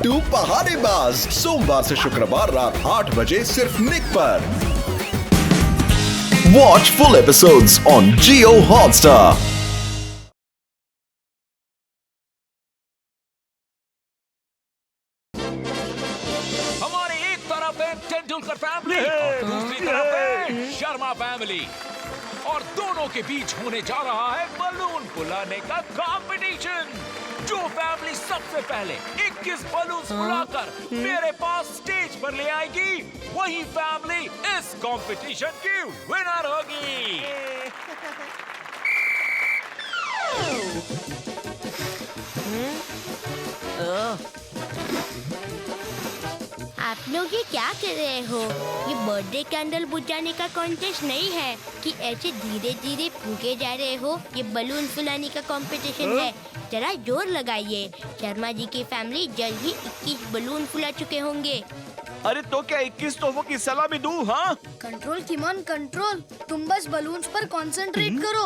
छोटू पहाड़ीबाज, सोमवार से शुक्रवार रात 8 बजे सिर्फ निक पर। Watch full episodes on Jio Hotstar. हमारे एक तरफ है तेंदुलकर फैमिली और दूसरी तरफ है शर्मा फैमिली, और दोनों के बीच होने जा रहा है बलून फुलाने का कंपटीशन। जो फैमिली सबसे पहले 21 बलून फुलाकर मेरे पास स्टेज पर ले आएगी, वही फैमिली इस कंपटीशन की विनर होगी। आप लोग ये क्या कर रहे हो? ये बर्थडे कैंडल बुझाने का कॉन्टेस्ट नहीं है कि ऐसे धीरे धीरे फूके जा रहे हो। ये बलून फुलाने का कंपटीशन है। जरा जोर लगाइए। शर्मा जी की फैमिली जल्द ही 21 बलून फुला चुके होंगे। अरे तो क्या 21 तोहफों की सलामी दूं? हाँ, कंट्रोल किमोन कंट्रोल, तुम बस बलून्स पर कंसंट्रेट करो।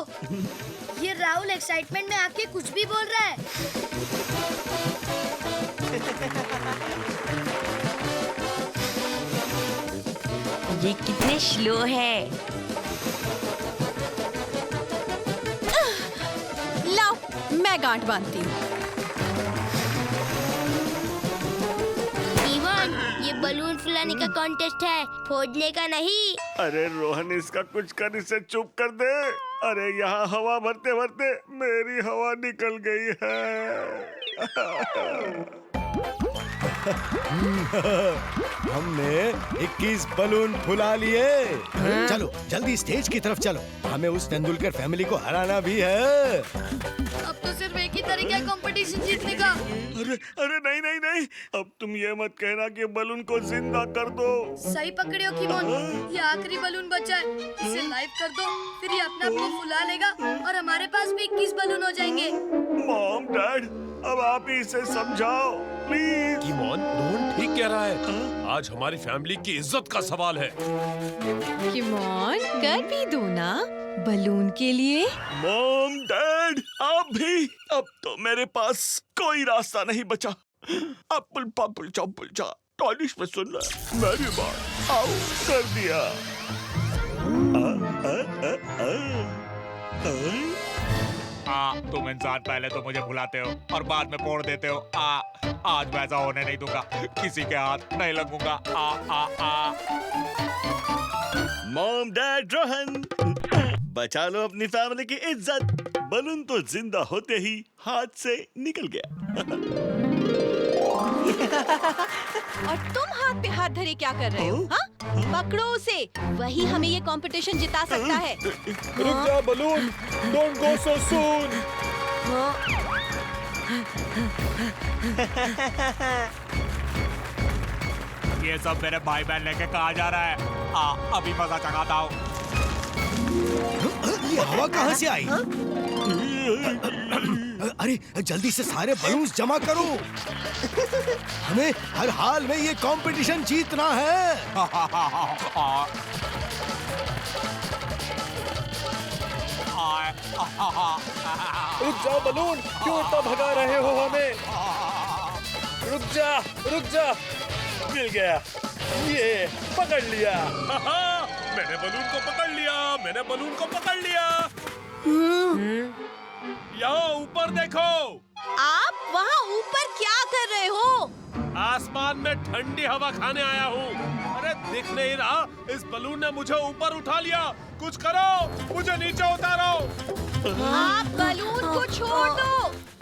ये राहुल एक्साइटमेंट में आके कुछ भी बोल रहा है। ये कितने स्लो है। लाओ, मैं गांठ बांधती हूँ। इवान, ये बलून फुलाने का कॉन्टेस्ट है, फोड़ने का नहीं। अरे रोहन, इसका कुछ कर, इसे चुप कर दे। अरे यहाँ हवा भरते भरते मेरी हवा निकल गई है। हमने 21 बलून फुला लिए। चलो जल्दी स्टेज की तरफ चलो, हमें उस तेंदुलकर फैमिली को हराना भी है। अब तो सिर्फ एक ही तरीका है कंपटीशन जीतने का। अरे अरे नहीं नहीं नहीं, अब तुम ये मत कहना कि बलून को जिंदा कर दो। सही पकड़े हो किमोन, ये आखिरी बलून बचा है। इसे लाइव कर दो, फिर ये अपने आप को फुला लेगा और हमारे पास भी 21 बलून हो जाएंगे। मॉम, डैड, अब आप ही इसे समझाओ प्लीज। किमोन, रोहन ठीक कह रहा है। आज हमारी फैमिली की इज्जत का सवाल है। किमोन, कर भी दो ना बलून के लिए। मॉम, डैड, आप भी। अब तो मेरे पास कोई रास्ता नहीं बचा। अब पुलचा टॉनिश में सुन रहा, मेरी बात आओ कर दिया। तुम इंसान पहले तो मुझे भुलाते हो और बाद में फोड़ देते हो। आज वैसा होने नहीं दूंगा, किसी के हाथ नहीं लगूंगा। मॉम, डैड, रोहन, बचा लो अपनी फैमिली की इज्जत। बलून तो जिंदा होते ही हाथ से निकल गया। और तुम हाथ पे हाथ धरे क्या कर रहे हो? हाँ? पकड़ो उसे, वही हमें ये कंपटीशन जिता सकता है। रुक जा बलून, डोंट गो सो सून। ये सब मेरे भाई बहन लेके कहाँ जा रहा है? अभी मजा चखाता हूँ। ये हवा कहाँ से आई? अरे जल्दी से सारे बलून्स जमा करो, हमें हर हाल में ये कंपटीशन जीतना है। रुक जाओ बलून, क्यों इतना भगा रहे हो हमें? रुक जा। मिल गया, ये पकड़ लिया। मैंने बलून को पकड़ लिया। यहाँ ऊपर देखो। आप वहाँ ऊपर क्या कर रहे हो? आसमान में ठंडी हवा खाने आया हूँ। अरे दिख नहीं रहा, इस बलून ने मुझे ऊपर उठा लिया। कुछ करो, मुझे नीचे उतारो। आप बलून को छोड़ दो,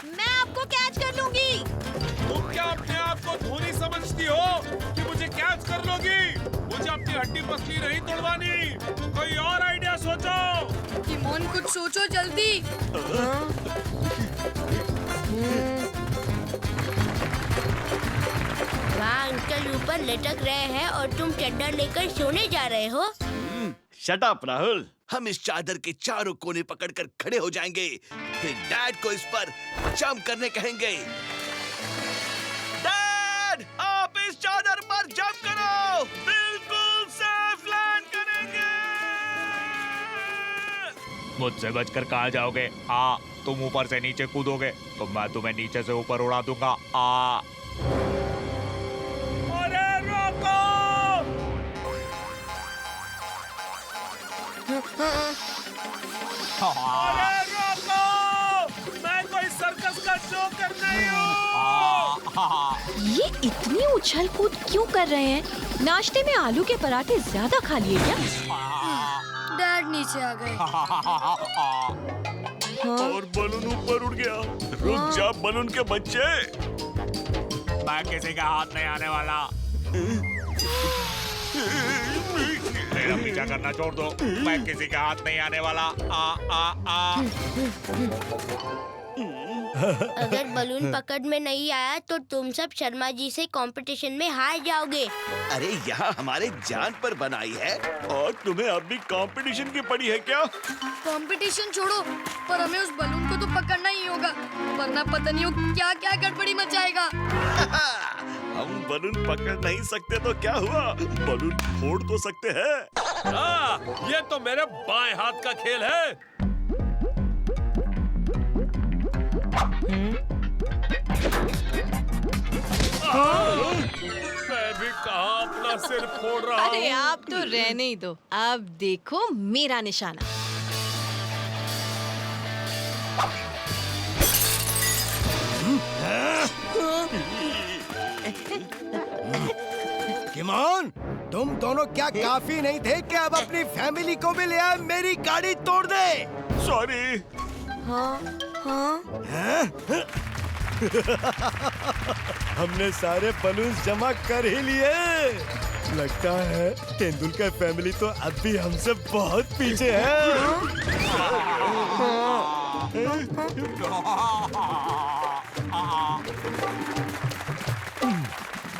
मैं आपको कैच कर लूंगी। तुम क्या अपने आप को धोनी समझती हो कि मुझे कैच कर लोगी? मुझे अपनी हड्डी पसली नहीं तोड़वानी। कोई और आइडिया सोचो। किमोन, कुछ सोचो जल्दी। वहाँ अंकल ऊपर लटक रहे हैं और तुम चद्दर लेकर सोने जा रहे हो। शट अप राहुल, हम इस चादर के चारों कोने पकड़कर खड़े हो जाएंगे, फिर डैड को इस पर जंप करने कहेंगे। डैड, आप इस चादर पर जंप करो, बिल्कुल सेफ लैंड करेंगे। मुझसे बचकर कहाँ जाओगे? तुम ऊपर से नीचे कूदोगे तो मैं तुम्हें नीचे से ऊपर उड़ा दूंगा। अरे रोको! मैं कोई सर्कस का जोकर नहीं हूँ। ये इतनी उछल कूद क्यों कर रहे हैं? नाश्ते में आलू के पराठे ज्यादा खा लिए क्या? डैड नीचे आ गए। और बलून ऊपर उड़ गया। रुक जा बलून के बच्चे। मैं किसी का हाथ नहीं आने वाला। मेरा पीछा करना छोड़ दो। मैं किसी का हाथ नहीं आने वाला। अगर बलून पकड़ में नहीं आया तो तुम सब शर्मा जी से कंपटीशन में हार जाओगे। अरे यहाँ हमारे जान पर बनाई है। और तुम्हें अब भी कंपटीशन की पड़ी है क्या? कंपटीशन छोड़ो, पर हमें उस बलून को तो पकड़ना ही होगा, वरना पता नहीं हो क्या क्या गड़बड़ी मचाएगा। हम बलून पकड़ नहीं सकते तो क्या हुआ? बलून फोड़ तो सकते हैं। ये तो मेरे बाएं हाथ का खेल है। मैं भी कहाँ अपना सिर फोड़ रहा हूँ। अरे आप तो रहने ही दो। अब देखो मेरा निशाना। किमोन, तुम दोनों क्या काफी नहीं थे कि अब अपनी फैमिली को भी ले आए मेरी गाड़ी तोड़ दे? सॉरी। हमने सारे बलून्स जमा कर ही लिए। लगता है तेंदुलकर फैमिली तो अब भी हमसे बहुत पीछे है।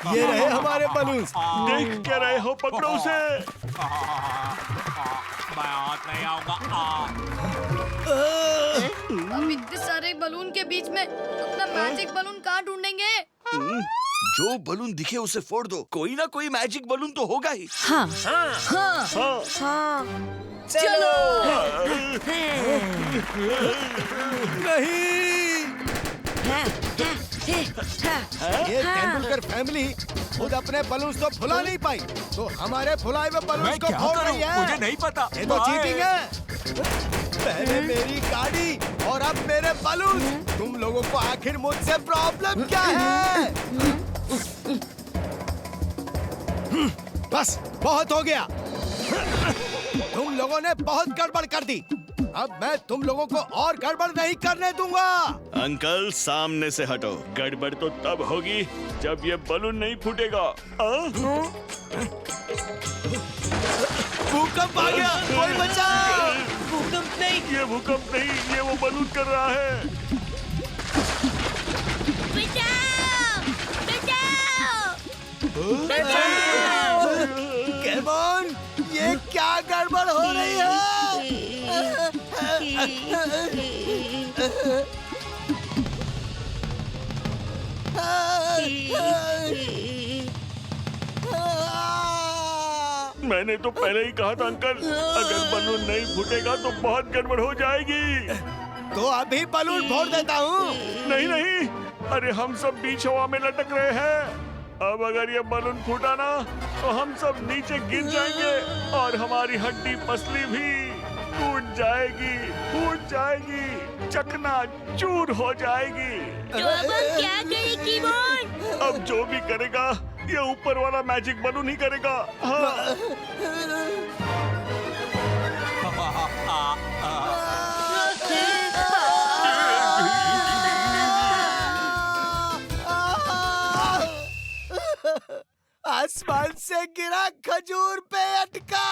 ये रहे हमारे बलून्स। देख क्या रहे हो? पकड़ो उसे। मैं हाथ नहीं आऊंगा। अब इतने सारे बलून के बीच में अपना मैजिक बलून कहाँ ढूंढेंगे? जो बलून दिखे उसे फोड़ दो। कोई ना कोई मैजिक बलून तो होगा ही। हाँ। चलो। नहीं, ये तेंदुलकर फैमिली खुद अपने बलून्स तो फुला नहीं पाई, तो हमारे फुलाए हुए बलून्स को फोड़ रही है। मुझे नहीं पता। ये तो चीटिंग है। पहले मेरी गाड़ी और अब मेरे बलून। तुम लोगों को आखिर मुझसे प्रॉब्लम क्या है? बस बहुत हो गया। तुम लोगों ने बहुत गड़बड़ कर दी। अब मैं तुम लोगों को और गड़बड़ नहीं करने दूंगा। अंकल सामने से हटो। गड़बड़ तो तब होगी जब ये बलून नहीं फूटेगा। भूकंप आ गया, कोई बचाओ। भूकंप नहीं, ये भूकंप नहीं, ये वो बलून कर रहा है। बचाओ! बचाओ! केमोन, ये क्या गड़बड़ हो रही है? मैंने तो पहले ही कहा था अंकल, अगर बलून नहीं फूटेगा तो बहुत गड़बड़ हो जाएगी। तो अभी बलून फोड़ देता हूँ। नहीं नहीं, अरे हम सब बीच हवा में लटक रहे हैं। अब अगर ये बलून फूटा ना तो हम सब नीचे गिर जाएंगे और हमारी हड्डी पसली भी टूट जाएगी, फूट जाएगी, चकना चूर हो जाएगी। तो अब हम क्या करें कीमोन? अब जो भी करेगा ये ऊपर वाला मैजिक बलून ही करेगा। हाँ। आसमान से गिरा खजूर पे अटका।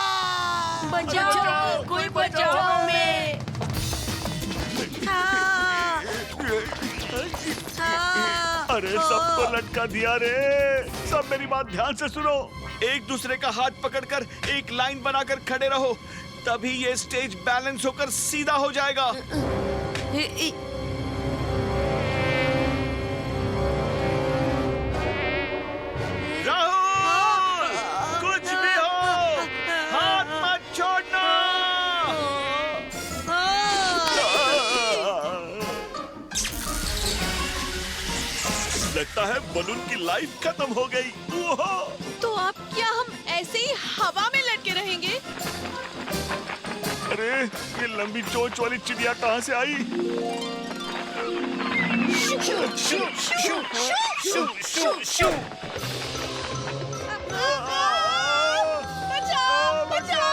बचाओ, कोई बचाओ हमें। अरे सबको लटका दिया रे। सब मेरी बात ध्यान से सुनो। एक दूसरे का हाथ पकड़कर एक लाइन बनाकर खड़े रहो, तभी ये स्टेज बैलेंस होकर सीधा हो जाएगा। राहुल, कुछ भी हो, हाथ मत छोड़ना। लगता है बलून की लाइफ खत्म हो गई। तो अब क्या हम ऐसे ही हवा में लटके रहेंगे? अरे अरे ये लंबी चोंच वाली चिड़िया कहाँ से आई? बचाओ बचाओ।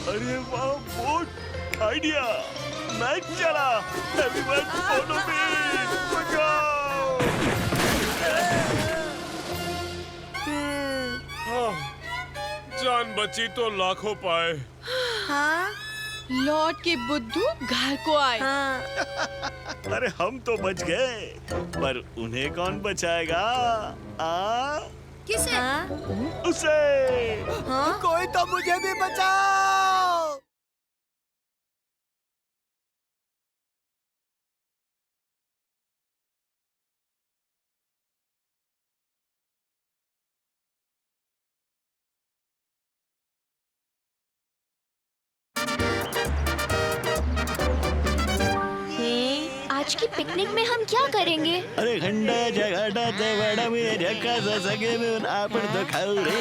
अरे वाह, गुड आइडिया। मैं चला। Everyone follow me. बचाओ। जान बची तो लाखों पाए। हाँ? लौट के बुद्धू घर को आए। अरे हम तो बच गए, पर उन्हें कौन बचाएगा? किसे? उसे। कोई तो मुझे भी बचाओ। आज की पिकनिक में हम क्या करेंगे? अरे घंटा झगड़ा ते बड़ा में झक्का सा सगे में आपण तो खाऊ रे।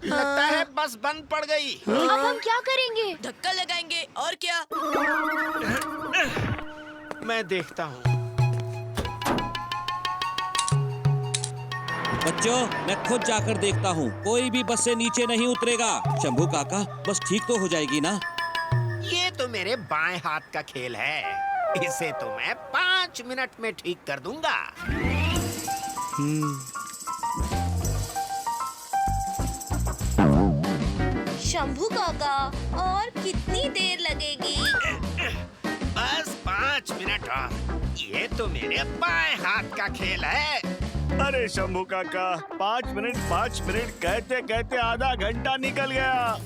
लगता है बस बंद पड़ गई। अब हम क्या करेंगे? धक्का लगाएंगे और क्या? मैं देखता हूँ। बच्चों, मैं खुद जाकर देखता हूँ। कोई भी बस से नीचे नहीं उतरेगा। शंभू काका, बस ठीक तो हो जाएगी ना? ये तो मेरे बाएं हाथ का खेल है। इसे तो मैं 5 मिनट में ठीक कर दूंगा। शंभू काका, और कितनी देर लगेगी? बस 5 मिनट और। ये तो मेरे बाएं हाथ का खेल है। अरे शंभू काका, 5 मिनट कहते कहते आधा घंटा निकल गया।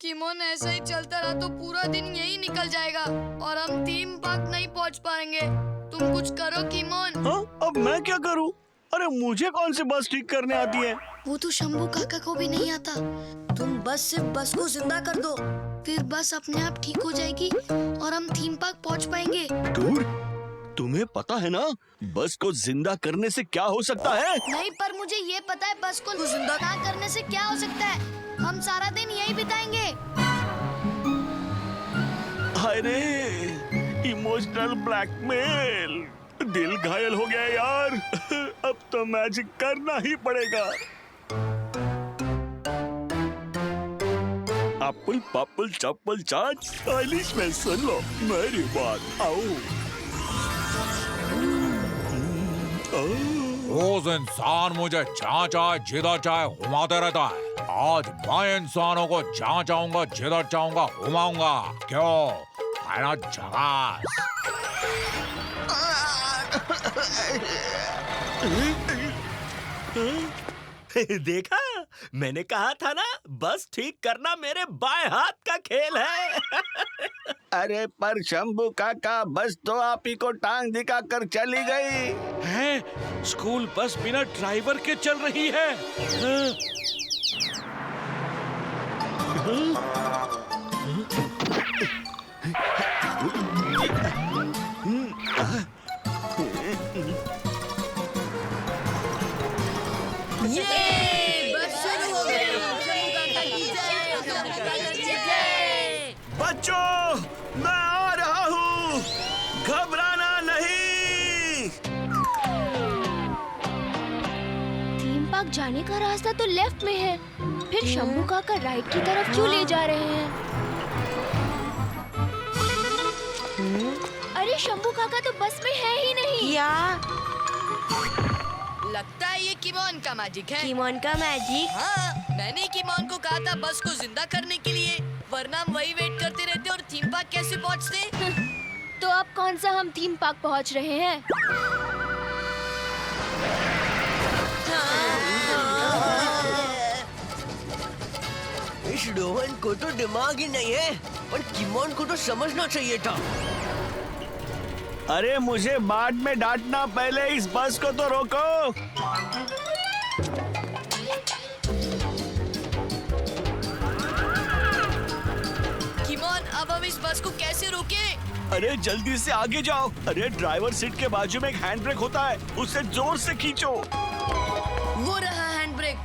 किमोन ऐसे ही चलता रहा तो पूरा दिन यही निकल जाएगा और हम थीम पार्क नहीं पहुंच पाएंगे। तुम कुछ करो किमोन। हाँ? अब मैं क्या करूं? अरे मुझे कौन सी बस ठीक करने आती है? वो तो शंभू काका को भी नहीं आता। तुम बस सिर्फ बस को जिंदा कर दो, फिर बस अपने आप ठीक हो जाएगी और हम थीम पार्क पहुंच पाएंगे। दूर, तुम्हें पता है ना बस को जिंदा करने से क्या हो सकता है? नहीं, पर मुझे ये पता है बस को जिंदा ना करने से क्या हो सकता है। हम सारा दिन यही बिताएंगे। अरे इमोशनल ब्लैकमेल। दिल घायल हो गया यार। अब तो मैजिक करना ही पड़ेगा। एप्पल पापल चप्पल चाट स्टाइलिश में सुन लो मेरी बात। आओ। रोज इंसान मुझे जहाँ चाहे जिधर चाहे घुमाते रहता है। आज मैं इंसानों को जहाँ चाहूंगा जिधर चाहूंगा घुमाऊंगा। क्यों? है ना झकास। देखा, मैंने कहा था ना, बस ठीक करना मेरे बाएं हाथ का खेल है। अरे पर शंभू काका, बस तो आप ही को टांग दिखा कर चली गई है? स्कूल बस बिना ड्राइवर के चल रही है। ये बस शुरू हो गई। शंभू काका की जय, शंभू काका की जय। बच्चों, मैं आ रहा हूँ, घबराना नहीं। थीम पार्क जाने का रास्ता तो लेफ्ट में है, फिर शंभू काका राइट की तरफ क्यों ले जा रहे हैं? अरे शंभू काका तो बस में है ही नहीं। लगता है ये किमोन का मैजिक है। किमोन का मैजिक? हाँ, मैंने किमोन को कहा था बस को जिंदा करने के लिए, वरना हम वही वेट करते रहते और थीम पार्क कैसे पहुँचते? तो अब कौन सा हम थीम पार्क पहुँच रहे हैं? इस रोहन को तो दिमाग ही नहीं है। पर किमोन को तो समझना चाहिए था। अरे मुझे बाद में डांटना, पहले इस बस को तो रोको। किमोन, अब हम इस बस को कैसे रोके? अरे जल्दी से आगे जाओ। अरे ड्राइवर सीट के बाजू में एक हैंड ब्रेक होता है, उससे जोर से खींचो। वो रहा हैंड ब्रेक।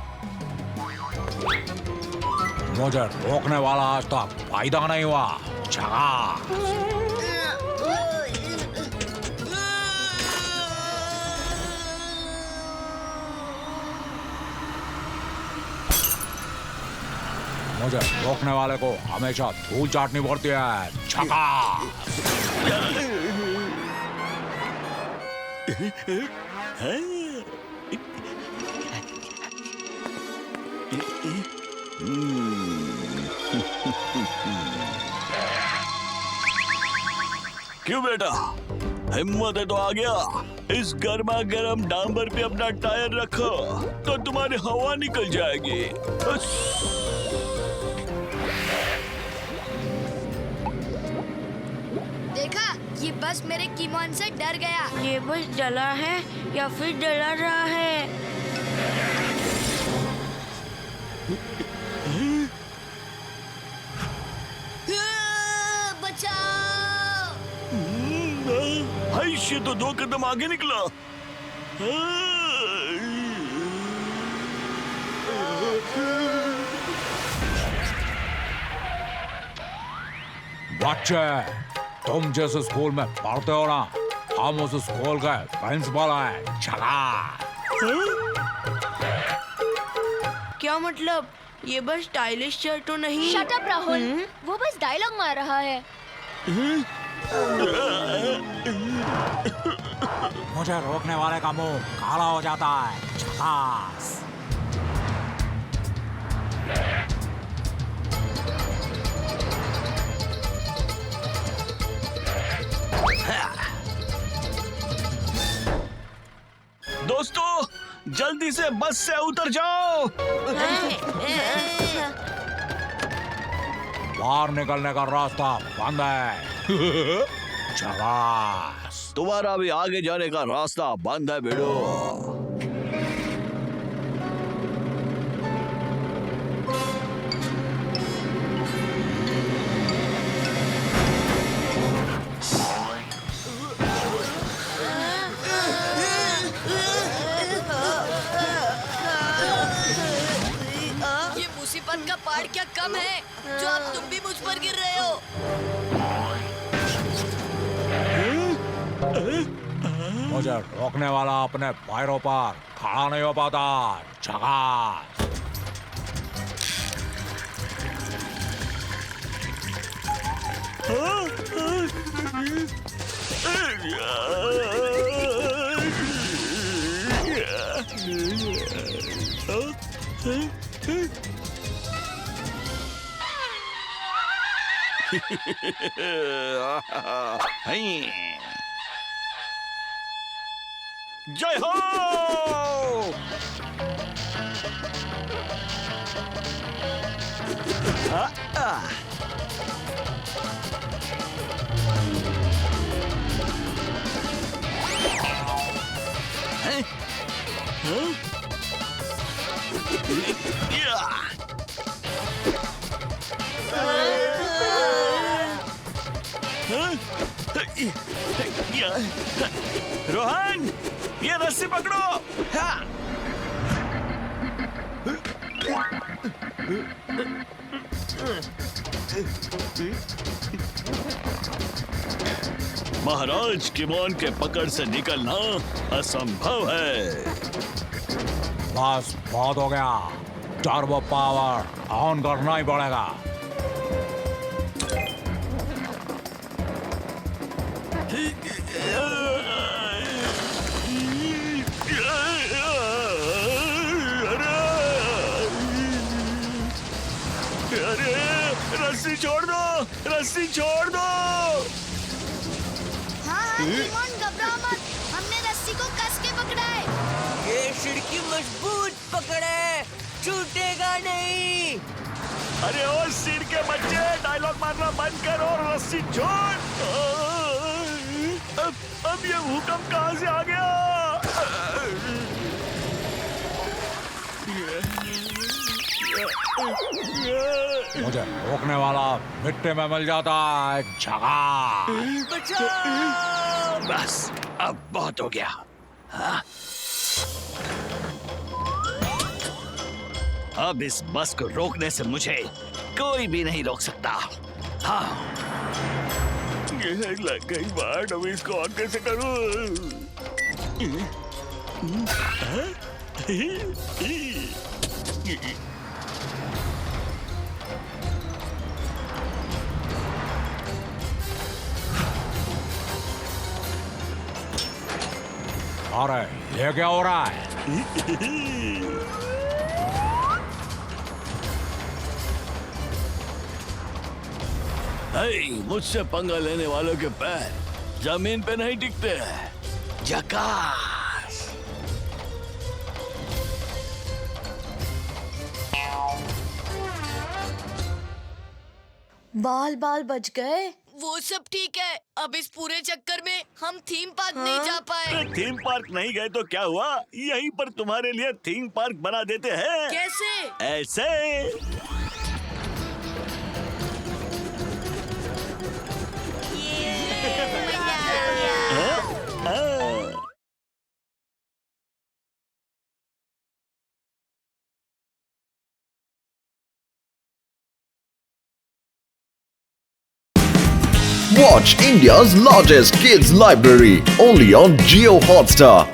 मुझे रोकने वाला आज तक फायदा नहीं हुआ। मुझे रोकने वाले को हमेशा धूल चाटनी पड़ती है। छका। क्यों बेटा, हिम्मत है तो आ गया। इस गर्मा गर्म डांबर पे अपना टायर रखो तो तुम्हारी हवा निकल जाएगी। देखा, ये बस मेरे कीमोन से डर गया। ये बस जला है या फिर जला रहा है? बचाओ! हाइश, ये तो 2 कदम आगे निकला। बच्चे, तुम जिस स्कूल में पढ़ते हो ना, हम उस स्कूल का प्रिंसिपल है। छका। क्या मतलब? ये बस स्टाइलिश शर्ट तो नहीं? शट अप राहुल, वो बस डायलॉग मार रहा है। मुझे रोकने वाले का मुंह काला हो जाता है। झकास। दोस्तों, जल्दी से बस से उतर जाओ। बाहर निकलने का रास्ता बंद है। शाबाश। तुम्हारा भी आगे जाने का रास्ता बंद है बेड़ो। ये मुसीबत का पहाड़ क्या कम है जो अब तुम भी मुझ पर गिर रहे हो? मुझे रोकने वाला अपने पैरों पर खड़ा नहीं हो पाता। झकास। जय हो। रोहन, ये रस्सी पकड़ो। हाँ। महाराज, किमोन के पकड़ से निकलना असंभव है। बस बहुत हो गया। टर्बो पावर ऑन करना ही पड़ेगा। रस्सी छोड़ दो, रस्सी छोड़ दो। हाँ, कीमोन, घबराओ मत, हमने रस्सी को कस के पकड़ा है। ये खिड़की मजबूत पकड़ है, छूटेगा नहीं। अरे ओ सिर के बच्चे, डायलॉग मारना बंद कर और रस्सी छोड़। अब ये भूकंप कहाँ से आ गया? मुझे रोकने वाला मिट्टी में मिल जाता है। झगाड़। बस अब बहुत हो गया। हाँ? अब इस बस को रोकने से मुझे कोई भी नहीं रोक सकता। हाँ। लग गई बात, अब इसको और कैसे करूं? अरे ये क्या हो रहा है? मुझसे पंगा लेने वालों के पैर जमीन पे नहीं टिकते हैं। जकास। बाल बाल बच गए। वो सब ठीक है, अब इस पूरे चक्कर में हम थीम पार्क नहीं जा पाए। थीम पार्क नहीं गए तो क्या हुआ? यहीं पर तुम्हारे लिए थीम पार्क बना देते हैं। कैसे? ऐसे। Watch India's largest kids library only on Jio Hotstar.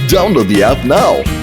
Download the app now.